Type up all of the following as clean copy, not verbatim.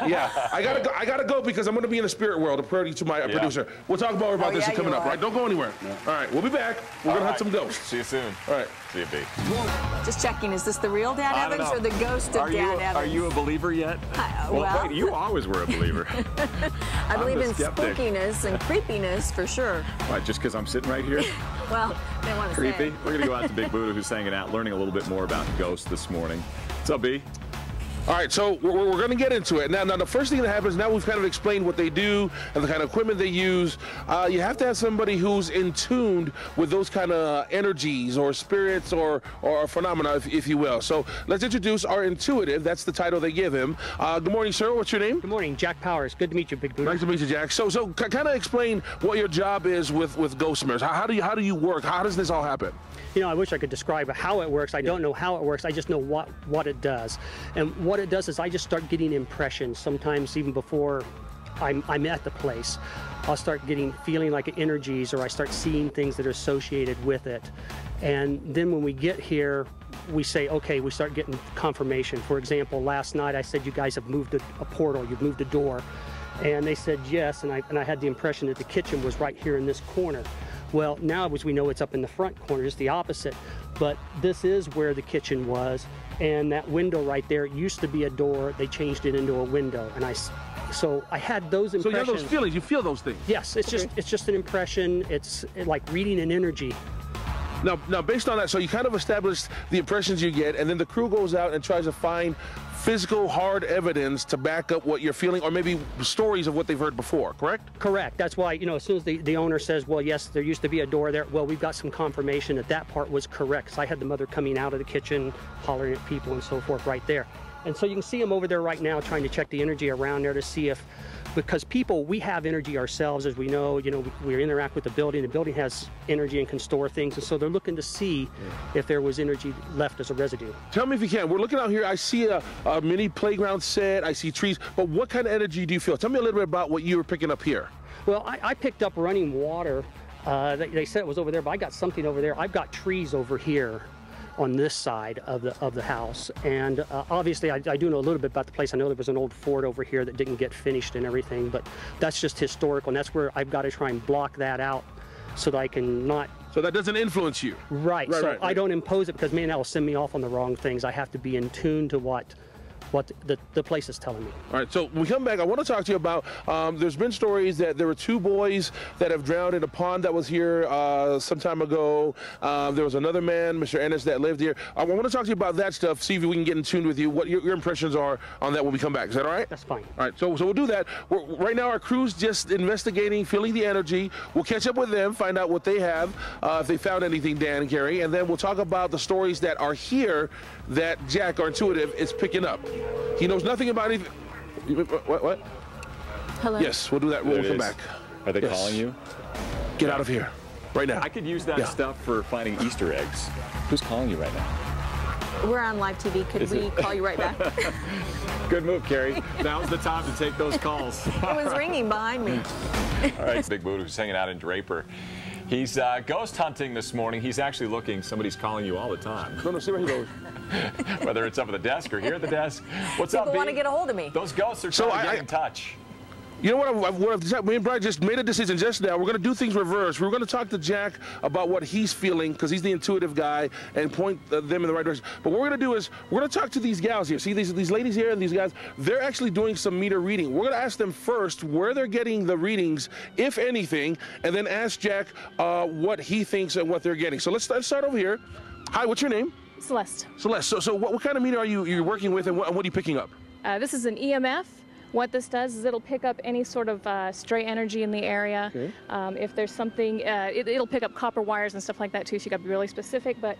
Yeah, I gotta go because I'm gonna be in the spirit world, according to my producer. We'll talk more about this coming up, right? Don't go anywhere. All right, we'll be back. We're gonna hunt some ghosts. See you soon. All right. See you, B. Just checking, is this the real Dan Evans or the ghost of Dan Evans? Are you a believer yet? Well, wait, you always were a believer. I believe in spookiness and creepiness for sure. Why, just because I'm sitting right here? Well, they want to say. Creepy. We're going to go out to Big Buddha, who's hanging out, learning a little bit more about ghosts this morning. What's up, B? All right, so we're going to get into it. Now, the first thing that happens, now we've kind of explained what they do and the kind of equipment they use. You have to have somebody who's in tune with those kind of energies or spirits or phenomena, if you will. So let's introduce our intuitive. That's the title they give him. Good morning, sir. What's your name? Good morning, Jack Powers. Good to meet you, Big Buddha. Nice to meet you, Jack. So kind of explain what your job is with Ghostmares. How do you work? How does this all happen? You know, I wish I could describe how it works. I don't know how it works. I just know what it does. And what it does is I just start getting impressions, sometimes even before I'm at the place. I'll start feeling like energies, or I start seeing things that are associated with it. And then when we get here, we say, okay, we start getting confirmation. For example, last night I said, you guys have moved a portal, you've moved a door. And they said yes, and I had the impression that the kitchen was right here in this corner. Well, now as we know, it's up in the front corner, just the opposite. But this is where the kitchen was, and that window right there used to be a door. They changed it into a window, and so I had those impressions. So you have those feelings, you feel those things? Yes, it's just an impression. It's like reading an energy. Now, based on that, so you kind of established the impressions you get, and then the crew goes out and tries to find physical, hard evidence to back up what you're feeling, or maybe stories of what they've heard before, correct? Correct. That's why, you know, as soon as the owner says, well, yes, there used to be a door there, well, we've got some confirmation that part was correct. So I had the mother coming out of the kitchen, hollering at people and so forth right there. And so you can see them over there right now trying to check the energy around there to see if, because people, we have energy ourselves, as we know, we interact with the building has energy and can store things, and so they're looking to see if there was energy left as a residue. Tell me if you can. We're looking out here, I see a mini playground set, I see trees, but what kind of energy do you feel? Tell me a little bit about what you were picking up here. Well, I picked up running water. They said it was over there, but I got something over there. I've got trees over here on this side of the house, and obviously I do know a little bit about the place. I know there was an old fort over here that didn't get finished and everything, but that's just historical, and that's where I've got to try and block that out so that I can not. So that doesn't influence you. Right. So I don't impose it, because man, that will send me off on the wrong things. I have to be in tune to what the place is telling me. All right, so when we come back, I want to talk to you about, there's been stories that there were 2 boys that have drowned in a pond that was here some time ago. There was another man, Mr. Ennis, that lived here. I want to talk to you about that stuff, see if we can get in tune with you, what your impressions are on that when we come back. Is that all right? That's fine. All right, so we'll do that. Right now, our crew's just investigating, feeling the energy. We'll catch up with them, find out what they have, if they found anything, Dan and Gary, and then we'll talk about the stories that are here that Jack, our intuitive, is picking up. He knows nothing about anything. What? Hello? Yes, we'll do that when we come back. Are they calling you? Get out of here, right now. I could use that stuff for finding Easter eggs. Who's calling you right now? We're on live TV. Could we call you right back? Good move, Carrie. Now's the time to take those calls. It was ringing behind me. All right, Big Buddha, who's hanging out in Draper. He's ghost hunting this morning. He's actually looking. Somebody's calling you all the time. No, see where he goes. Whether it's up at the desk or here at the desk. What's up, B? People want to get a hold of me. Those ghosts are trying to get in touch. You know what I've decided? Me and Brian just made a decision just now. We're going to do things reverse. We're going to talk to Jack about what he's feeling, because he's the intuitive guy, and point them in the right direction. But what we're going to do is we're going to talk to these gals here. See these ladies here and these guys? They're actually doing some meter reading. We're going to ask them first where they're getting the readings, if anything, and then ask Jack what he thinks and what they're getting. So let's start over here. Hi, what's your name? Celeste. Celeste. So what kind of meter are you're working with, and what are you picking up? This is an EMF. What this does is it'll pick up any sort of stray energy in the area. Okay. If there's something, it'll pick up copper wires and stuff like that too, so you got to be really specific, but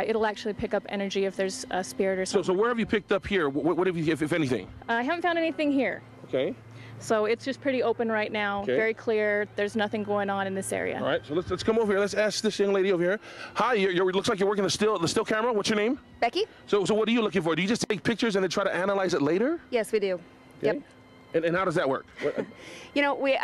it'll actually pick up energy if there's a spirit or something. So where have you picked up here? What have you, if anything? I haven't found anything here. Okay. So it's just pretty open right now, very clear. There's nothing going on in this area. All right, so let's come over here. Let's ask this young lady over here. Hi, it looks like you're working the still camera. What's your name? Becky. So what are you looking for? Do you just take pictures and then try to analyze it later? Yes, we do. Okay. Yep. And how does that work? You know, we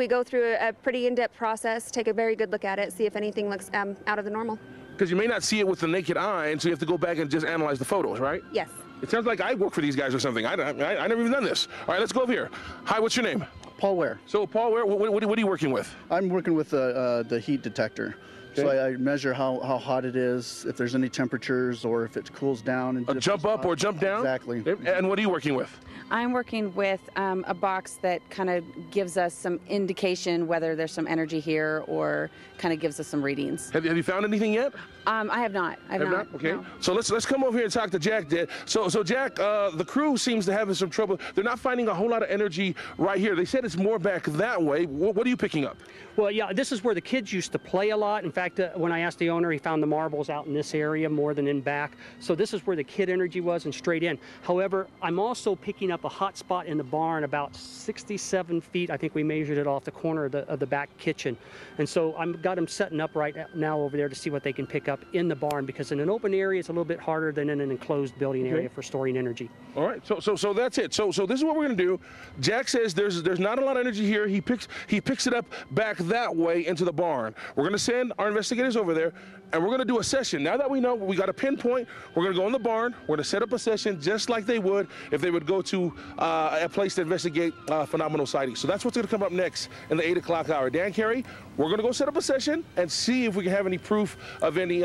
go through a pretty in-depth process, take a very good look at it, see if anything looks out of the normal. Because you may not see it with the naked eye, and so you have to go back and just analyze the photos, right? Yes. It sounds like I work for these guys or something. I never even done this. All right, let's go over here. Hi, what's your name? Paul Ware. So, Paul, what are you working with? I'm working with the heat detector. Okay. So I measure how hot it is, if there's any temperatures, or if it cools down. And jump up or jump down? Exactly. And what are you working with? I'm working with a box that kind of gives us some indication whether there's some energy here or kind of gives us some readings. Have you found anything yet? I have not. I have not. Okay. No. So let's come over here and talk to Jack. So Jack, the crew seems to have some trouble. They're not finding a whole lot of energy right here. They said it's more back that way. What are you picking up? Well, yeah, this is where the kids used to play a lot. In fact, when I asked the owner, he found the marbles out in this area more than in back. So this is where the kid energy was and straight in. However, I'm also picking up a hot spot in the barn about 67 feet. I think we measured it off the corner of the back kitchen. And so I've got them setting up right now over there to see what they can pick up in the barn, because in an open area, it's a little bit harder than in an enclosed building area for storing energy. All right, so that's it. So this is what we're gonna do. Jack says there's not a lot of energy here. He picks it up back that way into the barn. We're gonna send our investigators over there, and we're gonna do a session. Now that we know we got a pinpoint, we're gonna go in the barn. We're gonna set up a session just like they would if they would go to a place to investigate phenomenal sightings. So that's what's gonna come up next in the 8 o'clock hour. Dan Carey, we're gonna go set up a session and see if we can have any proof of any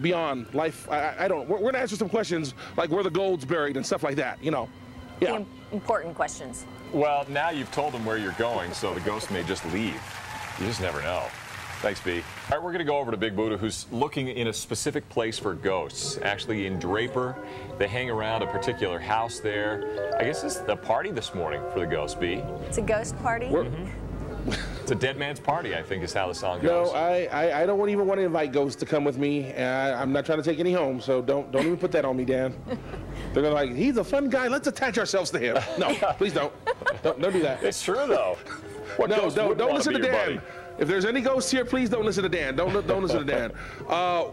beyond life. I don't know. We're gonna answer some questions like where the gold's buried and stuff like that, you know. Yeah. The important questions. Well, now you've told them where you're going, so the ghost may just leave. You just never know. Thanks, B. All right, we're going to go over to Big Buddha, who's looking in a specific place for ghosts. Actually, in Draper, they hang around a particular house there. I guess it's the party this morning for the ghost, B. It's a ghost party? It's a dead man's party, I think, is how the song goes. No, I don't even want to invite ghosts to come with me. I'm not trying to take any home, so don't even put that on me, Dan. They're gonna like, he's a fun guy. Let's attach ourselves to him. No, please don't. Don't do that. It's true, though. No, don't listen to Dan. If there's any ghosts here, please don't listen to Dan. Don't listen to Dan.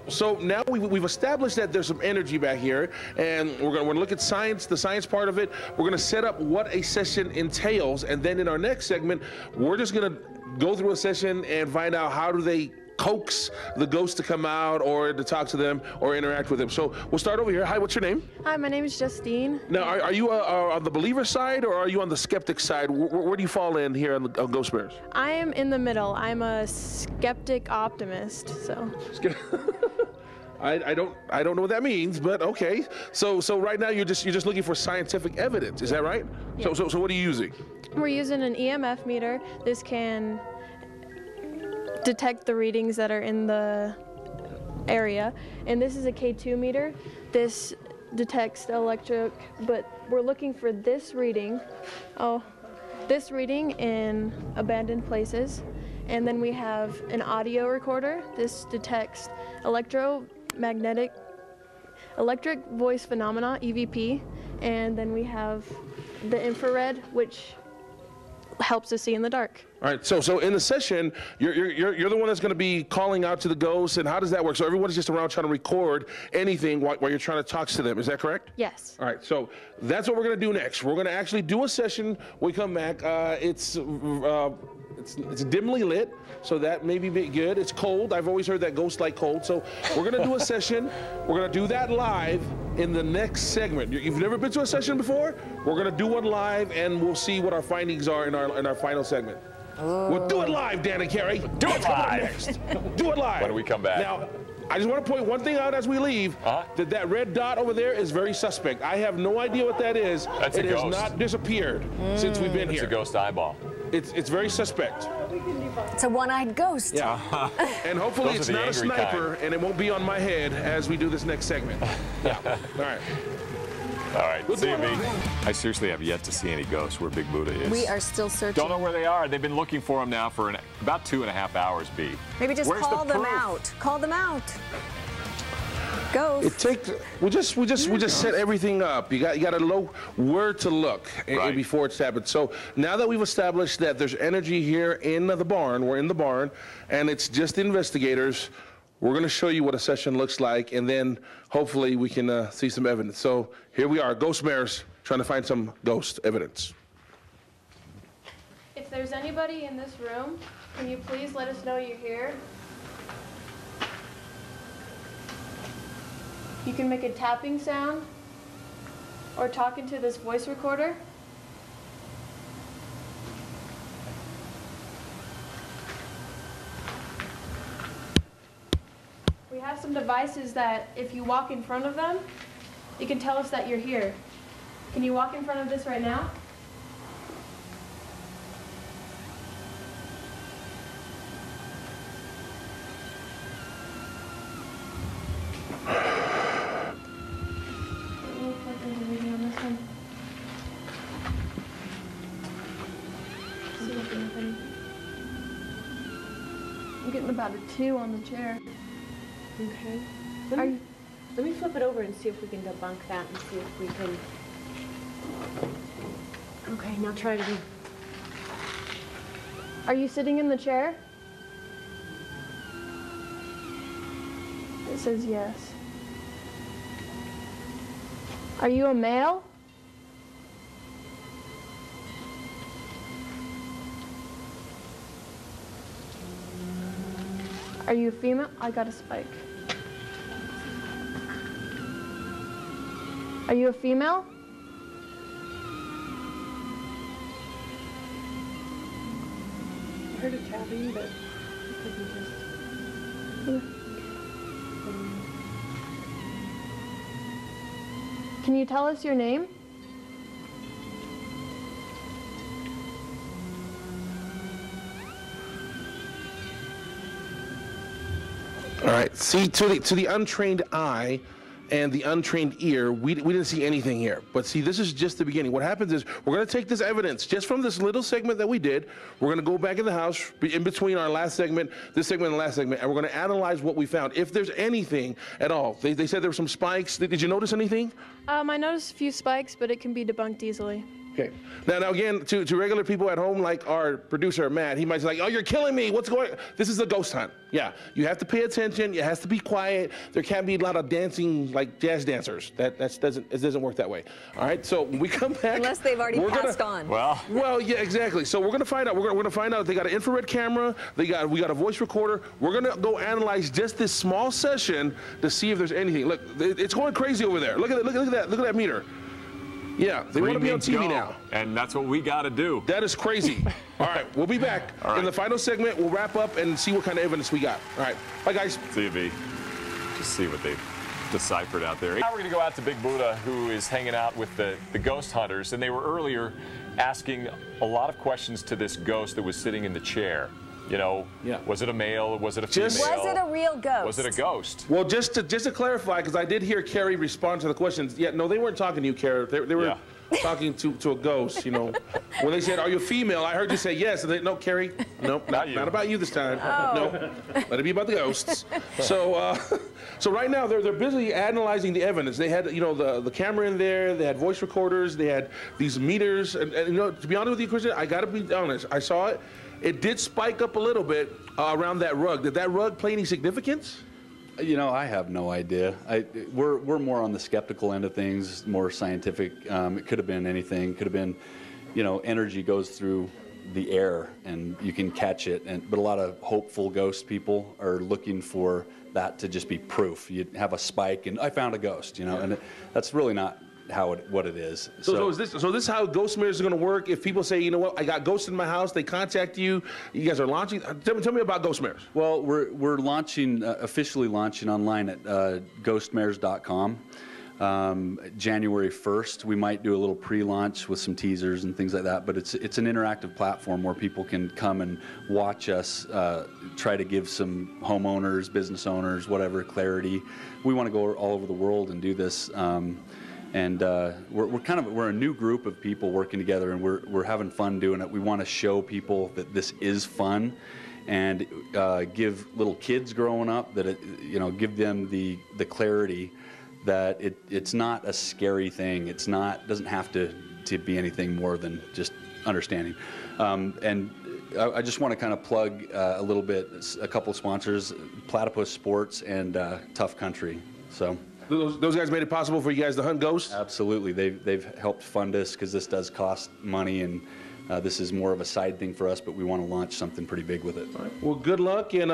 So now we've established that there's some energy back here, and we're gonna look at science, the science part of it. We're gonna set up what a session entails, and then in our next segment, we're just gonna go through a session and find out how do they coax the ghosts to come out or to talk to them or interact with them. So we'll start over here. Hi, what's your name? Hi, my name is Justine. Now, are you on the believer side or are you on the skeptic side? Where do you fall in here on Ghostmares? I am in the middle. I'm a skeptic optimist, so. I don't know what that means, but okay. So right now you're just looking for scientific evidence, is that right? Yeah. So what are you using? We're using an EMF meter. This can detect the readings that are in the area, and this is a K2 meter. This detects electric, but we're looking for this reading. This reading in abandoned places. And then we have an audio recorder. This detects electric voice phenomena, EVP. And then we have the infrared, which helps us see in the dark. All right, so in the session, you're the one that's going to be calling out to the ghosts, and how does that work? So everyone's just around trying to record anything while you're trying to talk to them. Is that correct? Yes. All right, so that's what we're going to do next. We're going to actually do a session. We come back. It's dimly lit, so that may be good. It's cold. I've always heard that ghosts like cold. So we're going to do a session. We're going to do that live in the next segment. You've never been to a session before? We're going to do one live, and we'll see what our findings are in our final segment. We'll do it live, Dan and Carey. Do it live. Do it live. When we come back. Now, I just want to point one thing out as we leave, that red dot over there is very suspect. I have no idea what that is. That's a ghost. It has not disappeared since we've been here. It's a ghost eyeball. It's very suspect. It's a one-eyed ghost. Yeah. And hopefully it's not a sniper, and it won't be on my head as we do this next segment. Yeah. All right. All right, see you, B. I seriously have yet to see any ghosts where Big Buddha is. We are still searching. Don't know where they are. They've been looking for them now for about 2.5 hours, B. Maybe just call them out. Call them out. Ghosts. We just set everything up. You got to know where to look before it's happened. So now that we've established that there's energy here in the barn, we're in the barn, and it's just investigators. We're going to show you what a session looks like, and then hopefully we can see some evidence. So here we are, Ghostmares, trying to find some ghost evidence. If there's anybody in this room, can you please let us know you're here? You can make a tapping sound. or talk into this voice recorder. We have some devices that if you walk in front of them, it can tell us that you're here. Can you walk in front of this right now? I'm getting about a 2 on the chair. Okay. Let me flip it over and see if we can debunk that and see if we can. Okay, now try it again. Are you sitting in the chair? It says yes. Are you a male? Are you a female? I got a spike. Are you a female? I heard a tapping, but it could be just. Can you tell us your name? All right. See, to the untrained eye and the untrained ear, we didn't see anything here. But see, this is just the beginning. What happens is we're going to take this evidence just from this little segment that we did. We're going to go back in the house in between our last segment, this segment and the last segment, and we're going to analyze what we found. If there's anything at all. They said there were some spikes. Did you notice anything? I noticed a few spikes, but it can be debunked easily. Okay. Now again, to regular people at home, like our producer, Matt, he might say, like, oh, you're killing me. What's going on? This is a ghost hunt. Yeah. You have to pay attention. It has to be quiet. There can't be a lot of dancing, like jazz dancers. It doesn't work that way. All right. So when we come back. Unless they've already passed on. Well, yeah, exactly. So we're going to find out. We're going to find out. They got an infrared camera. We got a voice recorder. We're going to go analyze just this small session to see if there's anything. Look, it's going crazy over there. Look at that. Look at that meter. Yeah, they want to be on TV now. And that's what we got to do. That is crazy. All right, we'll be back. In the final segment, we'll wrap up and see what kind of evidence we got. All right, bye, guys. See you, B. Just see what they've deciphered out there. Now we're going to go out to Big Buddha, who is hanging out with the ghost hunters. And they were earlier asking a lot of questions to this ghost that was sitting in the chair. You know, was it a male? Was it a female? Was it a real ghost? Was it a ghost? Well, just to clarify, because I did hear Carrie respond to the questions. Yeah, no, they weren't talking to you, Carrie. They were talking to a ghost, you know. When they said, are you a female? I heard you say yes. And they, no, Carrie, nope, not about you this time. No, let it be about the ghosts. So right now, they're busy analyzing the evidence. They had, you know, the camera in there. They had voice recorders. They had these meters. And you know, to be honest with you, Christian, I got to be honest. I saw it. It did spike up a little bit around that rug. Did that rug play any significance? You know, I have no idea. We're more on the skeptical end of things, more scientific. It could have been anything. Could have been, you know, energy goes through the air and you can catch it. But a lot of hopeful ghost people are looking for that to just be proof. You have a spike and I found a ghost, you know, and that's really not what it is. So this is how Ghostmares is going to work. If people say, you know what, I got ghosts in my house, they contact you. You guys are launching. Tell me about Ghostmares. Well, we're launching officially launching online at ghostmares.com. January 1st. We might do a little pre-launch with some teasers and things like that. But it's an interactive platform where people can come and watch us try to give some homeowners, business owners, whatever clarity. We want to go all over the world and do this. And we're a new group of people working together, and we're having fun doing it. We want to show people that this is fun, and give little kids growing up that give them the clarity that it's not a scary thing. Doesn't have to be anything more than just understanding. And I just want to kind of plug a little bit a couple of sponsors: Platypus Sports and Tough Country. So. Those guys made it possible for you guys to hunt ghosts? Absolutely. They've helped fund us because this does cost money, and this is more of a side thing for us, but we want to launch something pretty big with it. All right. Well, good luck. And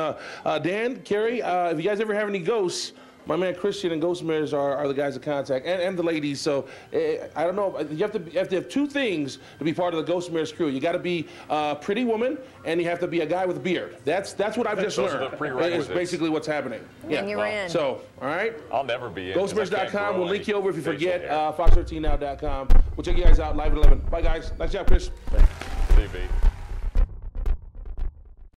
Dan, Carrie, if you guys ever have any ghosts, My man Christian and Ghostmares are the guys to contact, and the ladies. So I don't know. You have to have two things to be part of the Ghostmares crew. You got to be a pretty woman, and you have to be a guy with a beard. That's what I've just learned. Those are the prerequisites. It's basically what's happening. Yeah. And you're in. So, all right. I'll never be in. Ghostmares.com. We'll link you over if you forget. Fox13now.com. We'll check you guys out live at 11. Bye, guys. Nice job, Chris. See you, B.